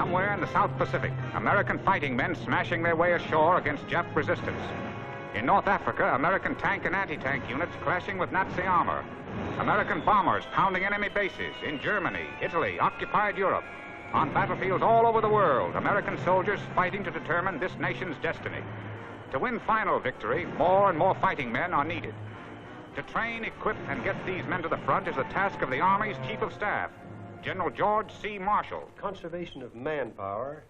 Somewhere in the South Pacific, American fighting men smashing their way ashore against Jap resistance. In North Africa, American tank and anti-tank units clashing with Nazi armor. American bombers pounding enemy bases in Germany, Italy, occupied Europe. On battlefields all over the world, American soldiers fighting to determine this nation's destiny. To win final victory, more and more fighting men are needed. To train, equip, and get these men to the front is the task of the Army's Chief of Staff, General George C. Marshall. Conservation of manpower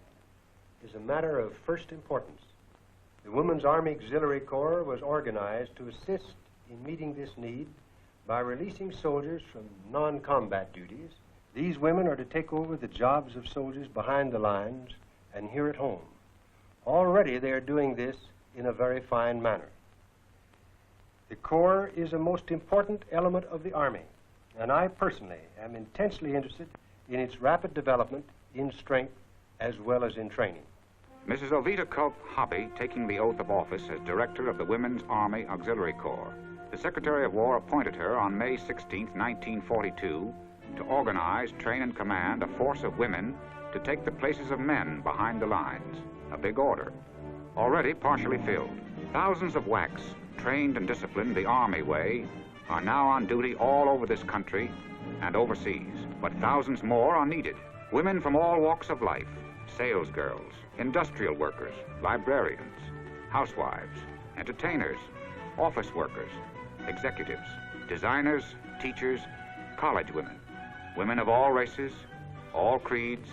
is a matter of first importance. The Women's Army Auxiliary Corps was organized to assist in meeting this need by releasing soldiers from non-combat duties. These women are to take over the jobs of soldiers behind the lines and here at home. Already they are doing this in a very fine manner. The Corps is a most important element of the Army, and I personally am intensely interested in its rapid development in strength as well as in training. Mrs. Oveta Hobby taking the oath of office as Director of the Women's Army Auxiliary Corps. The Secretary of War appointed her on May 16, 1942, to organize, train, and command a force of women to take the places of men behind the lines. A big order, already partially filled. Thousands of WAACs, trained and disciplined the Army way, are now on duty all over this country and overseas. But thousands more are needed. Women from all walks of life, sales girls, industrial workers, librarians, housewives, entertainers, office workers, executives, designers, teachers, college women, women of all races, all creeds,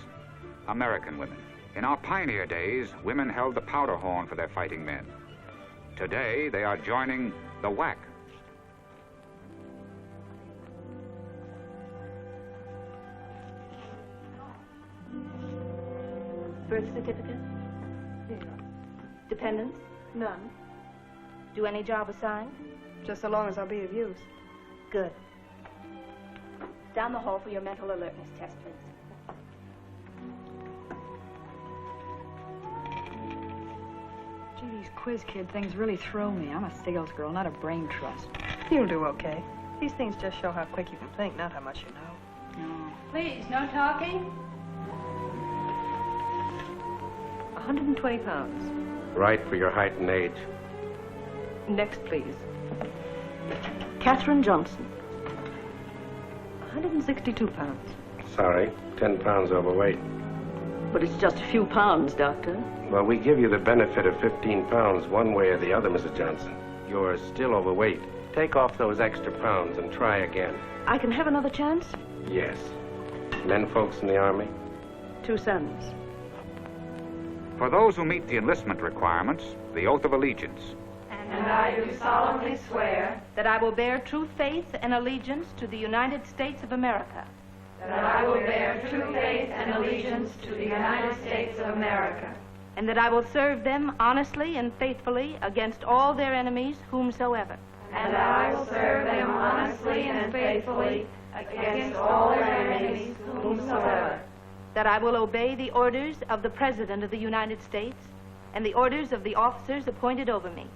American women. In our pioneer days, women held the powder horn for their fighting men. Today, they are joining the WAAC. Birth certificate? Here. Dependents? None. Do any job assigned? Just so long as I'll be of use. Good. Down the hall for your mental alertness test, please. Gee, these quiz kid things really throw me. I'm a sales girl, not a brain trust. You'll do okay. These things just show how quick you can think, not how much you know. No. Please, no talking. 120 pounds. Right for your height and age. Next, please. Catherine Johnson. 162 pounds. Sorry, 10 pounds overweight. But it's just a few pounds, Doctor. Well, we give you the benefit of 15 pounds one way or the other, Mrs. Johnson. You're still overweight. Take off those extra pounds and try again. I can have another chance? Yes. Men folks in the Army? 2 sons. For those who meet the enlistment requirements, the oath of allegiance. And I do solemnly swear that I will bear true faith and allegiance to the United States of America. that I will bear true faith and allegiance to the United States of America. And that I will serve them honestly and faithfully against all their enemies whomsoever. And that I will serve them honestly and faithfully against all their enemies whomsoever. That I will obey the orders of the President of the United States and the orders of the officers appointed over me.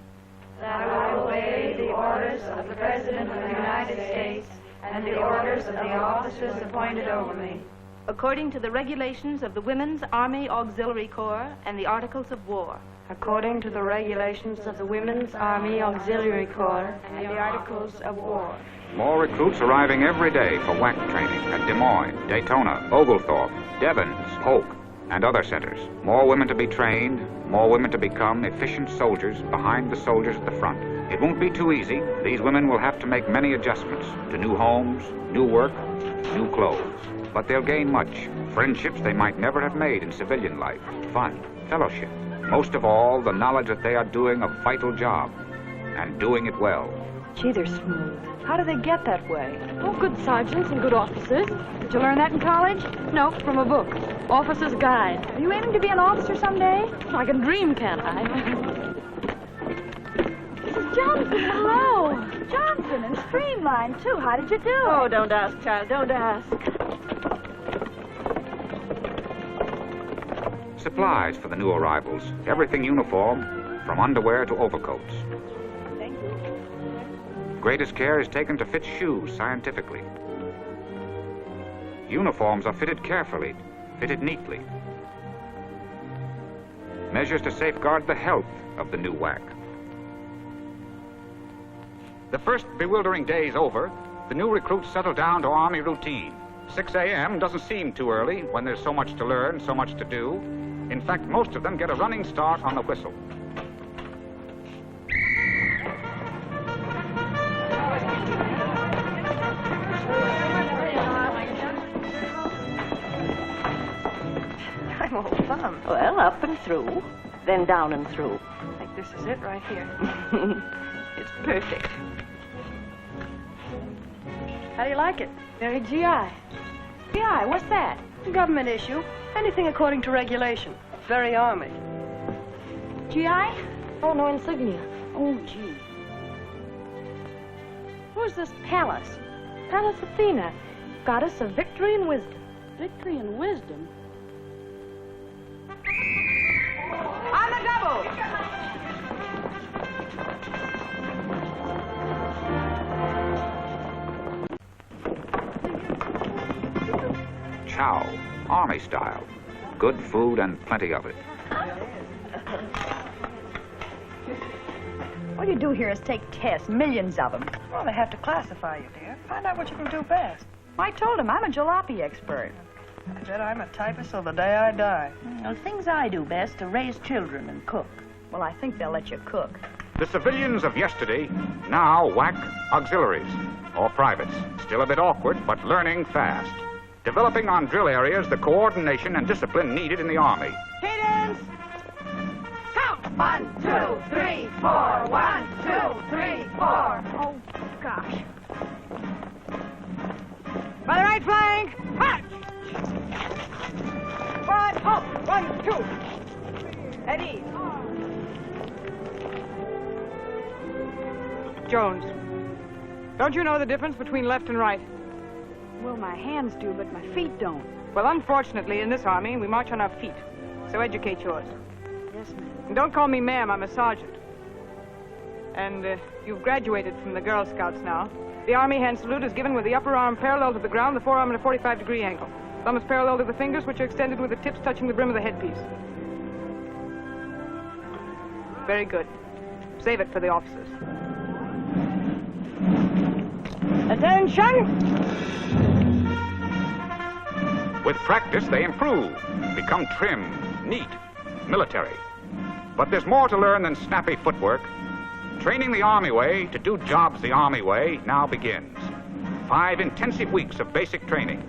That I will obey the orders of the President of the United States and the orders of the officers appointed over me. According to the regulations of the Women's Army Auxiliary Corps and the Articles of War. According to the regulations of the Women's Army Auxiliary Corps and the Articles of War. More recruits arriving every day for WAAC training at Des Moines, Daytona, Oglethorpe, Devens, Polk, and other centers. More women to be trained, more women to become efficient soldiers behind the soldiers at the front. It won't be too easy. These women will have to make many adjustments to new homes, new work, new clothes. But they'll gain much. Friendships they might never have made in civilian life. Fun, fellowship. Most of all, the knowledge that they are doing a vital job and doing it well. Gee, they're smooth. How do they get that way? Oh, good sergeants and good officers. Did you learn that in college? No, from a book. Officer's Guide. Are you aiming to be an officer someday? I can dream, can't I? Mrs. Johnson, hello. Johnson and Streamline, too. How did you do? Oh, don't ask, child, don't ask. Supplies for the new arrivals. Everything uniform, from underwear to overcoats. Thank you. Greatest care is taken to fit shoes scientifically. Uniforms are fitted carefully, fitted neatly. Measures to safeguard the health of the new WAAC. The first bewildering day's over. The new recruits settle down to Army routine. 6 a.m. doesn't seem too early when there's so much to learn, so much to do. In fact, most of them get a running start on the whistle. I'm all fun. Well, up and through, then down and through. I think this is it right here. It's perfect. How do you like it? Very GI. GI, what's that? Government issue. Anything according to regulation. Very Army. GI? Oh, no insignia. Oh, gee. Who's this Pallas? Pallas Athena, goddess of victory and wisdom. Victory and wisdom? On the double! Chow, Army style. Good food and plenty of it. All you do here is take tests, millions of them. Well, they have to classify you, dear. Find out what you can do best. I told him I'm a jalopy expert. I bet I'm a typist till the day I die. The things I do best are raise children and cook. Well, I think they'll let you cook. The civilians of yesterday, now WAAC auxiliaries, or privates. Still a bit awkward, but learning fast. Developing on drill areas the coordination and discipline needed in the Army. Cadence! Count! 1, 2, 3, 4. 1, 2, 3, 4. Oh, gosh. By the right flank, march! 1, halt! 1, 2. At ease. Jones, don't you know the difference between left and right? Well, my hands do, but my feet don't. Well, unfortunately, in this Army, we march on our feet. So educate yours. Yes, ma'am. And don't call me ma'am, I'm a sergeant. And you've graduated from the Girl Scouts now. The Army hand salute is given with the upper arm parallel to the ground, the forearm at a 45-degree angle. Thumb is parallel to the fingers, which are extended with the tips touching the brim of the headpiece. Very good. Save it for the officers. Attention! With practice, they improve, become trim, neat, military. But there's more to learn than snappy footwork. Training the Army way to do jobs the Army way now begins. 5 intensive weeks of basic training,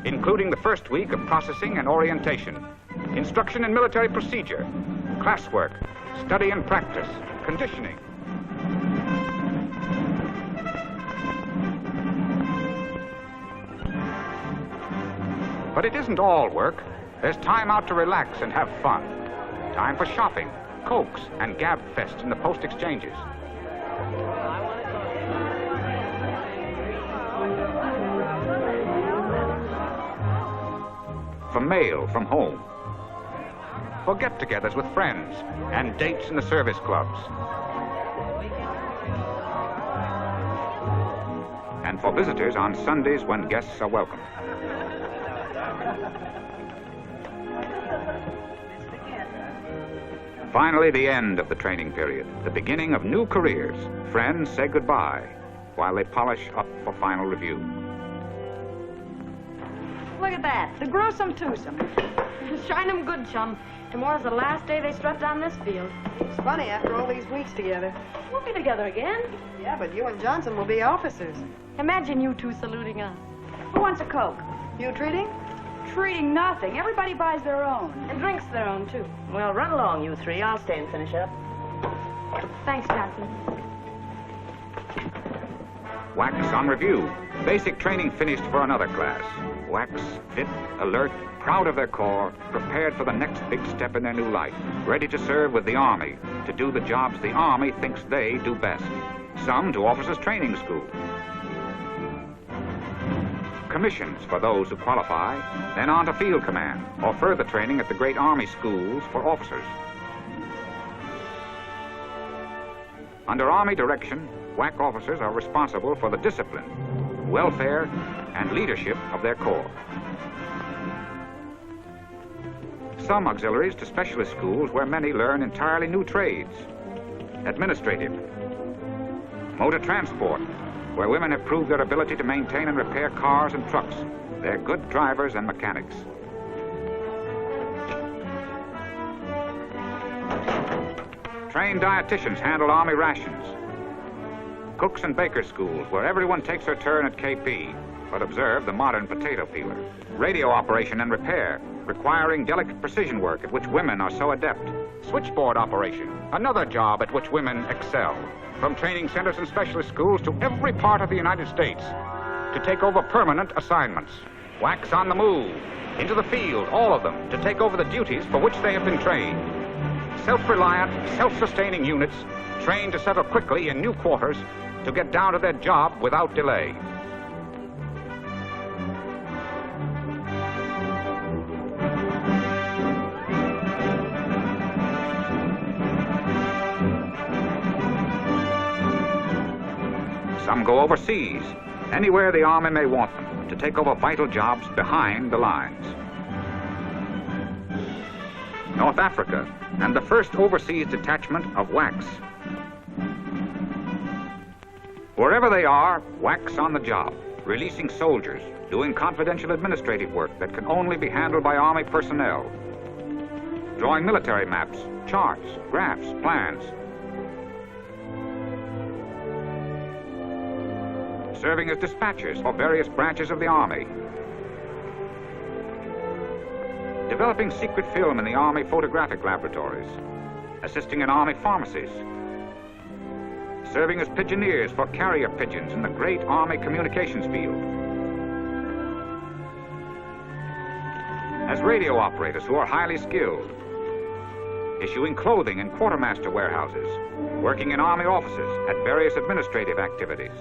including the first week of processing and orientation, instruction in military procedure, classwork, study and practice, conditioning. But it isn't all work. There's time out to relax and have fun. Time for shopping, cokes, and gab fest in the post exchanges. For mail from home. For get-togethers with friends and dates in the service clubs. And for visitors on Sundays when guests are welcome. Finally, the end of the training period, the beginning of new careers. Friends say goodbye while they polish up for final review. Look at that, the gruesome twosome. Shine 'em good, chum. Tomorrow's the last day they strut down this field. It's funny, after all these weeks together. We'll be together again. Yeah, but you and Johnson will be officers. Imagine you two saluting us. Who wants a Coke? You treating? Treating nothing. Everybody buys their own. And drinks their own, too. Well, run along, you three. I'll stay and finish up. Thanks, Johnson. WAAC's on review. Basic training finished for another class. WAAC's fit, alert, proud of their corps, prepared for the next big step in their new life, ready to serve with the Army, to do the jobs the Army thinks they do best. Some to officers' training school. Commissions for those who qualify, then on to field command, or further training at the great Army schools for officers. Under Army direction, WAAC officers are responsible for the discipline, welfare, and leadership of their corps. Some auxiliaries to specialist schools where many learn entirely new trades. Administrative. Motor transport, where women have proved their ability to maintain and repair cars and trucks. They're good drivers and mechanics. Trained dietitians handle Army rations. Cooks and baker schools, where everyone takes their turn at KP, but observe the modern potato peeler. Radio operation and repair, requiring delicate precision work at which women are so adept. Switchboard operation, another job at which women excel. From training centers and specialist schools to every part of the United States to take over permanent assignments. WAACs on the move, into the field, all of them, to take over the duties for which they have been trained. Self-reliant, self-sustaining units trained to settle quickly in new quarters to get down to their job without delay. Some go overseas, anywhere the Army may want them, to take over vital jobs behind the lines. North Africa, and the first overseas detachment of WAACs. Wherever they are, WAACs on the job, releasing soldiers, doing confidential administrative work that can only be handled by Army personnel, drawing military maps, charts, graphs, plans, serving as dispatchers for various branches of the Army, developing secret film in the Army photographic laboratories, assisting in Army pharmacies, serving as pigeoneers for carrier pigeons in the great Army communications field, as radio operators who are highly skilled, issuing clothing in quartermaster warehouses, working in Army offices at various administrative activities,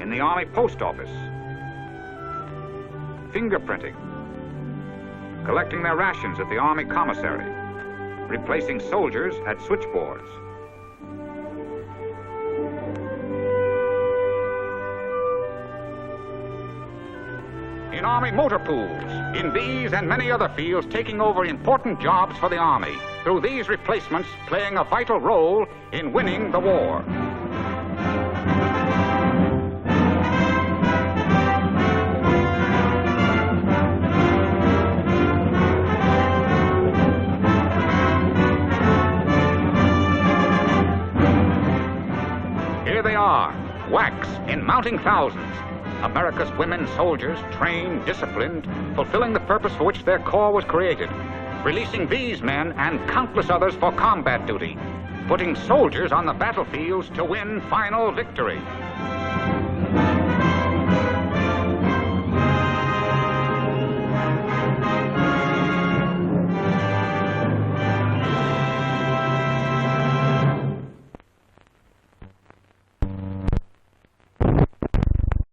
in the Army post office, fingerprinting, collecting their rations at the Army commissary, replacing soldiers at switchboards. In Army motor pools, in these and many other fields, taking over important jobs for the Army, through these replacements playing a vital role in winning the war. WAACs in mounting thousands. America's women soldiers, trained, disciplined, fulfilling the purpose for which their corps was created, releasing these men and countless others for combat duty, putting soldiers on the battlefields to win final victory.